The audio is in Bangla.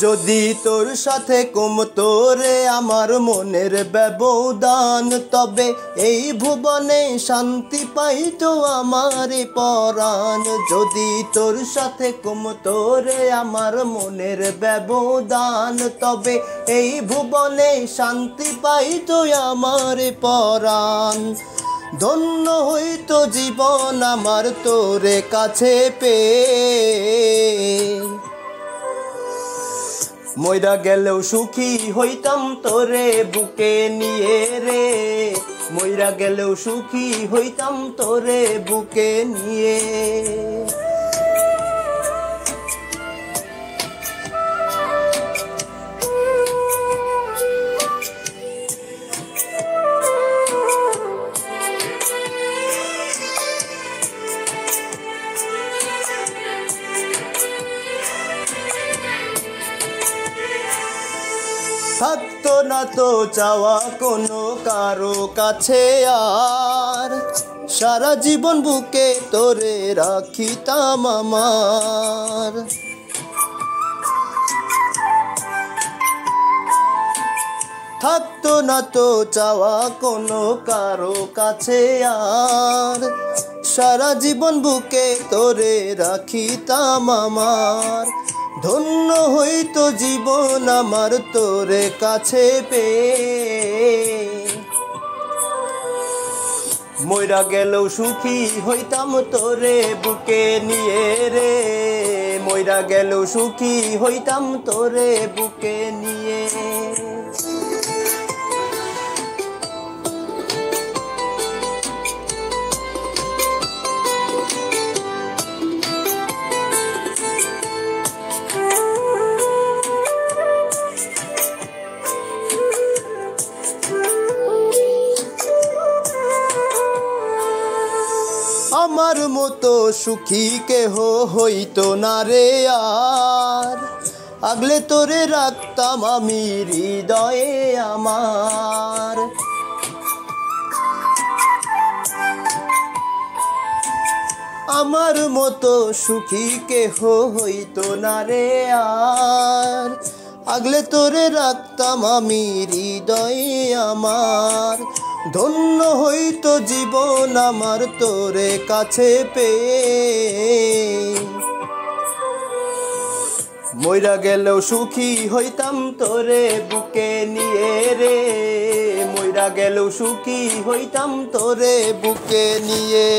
যদি তোর সাথে কমতো রে আমার মনের ব্যবধান, তবে এই ভুবনে শান্তি পাইতো আমার পরাণ। যদি তোর সাথে কমতো রে আমার মনের ব্যবধান, তবে এই ভুবনে শান্তি পাইতো আমার পরাণ। ধন্য হইতো জীবন আমার তোরে কাছে পেয়ে, মইরা গেলেও সুখী হইতাম তোরে বুকে নিয়ে রে। মইরা গেলেও সুখী হইতাম তোরে বুকে নিয়ে। থাকতো না তো চাওয়া কোনো কারো কাছে আর, সারা জীবন বুকে তোরে রাখিতাম আমার। থাকতো না তো চাওয়া কোনো কারো কাছে আর, সারা জীবন বুকে তোরে রাখিতাম আমার। ধন্য হইতো জীবন আমার তোরে কাছে পেয়ে, মইরা গেলেও সুখী হইতাম তোরে বুকে নিয়ে রে। মইরা গেলেও সুখী হইতাম তোরে বুকে নিয়ে। আমার মতো সুখী কেহ হইতো না রে আর, আগলে তোরে রাখতাম আমি হৃদয়ে আমার। আমার মতো সুখী কেহ হইতো না রে আর, আগলে তোরে রাখতাম আমি হৃদয়ে আমার। ধন্য হইতো জীবন আমার তোরে কাছে পেয়ে, মইরা গেলেও সুখী হইতাম তোরে বুকে নিয়ে রে। মইরা গেলেও সুখী হইতাম তোরে বুকে নিয়ে।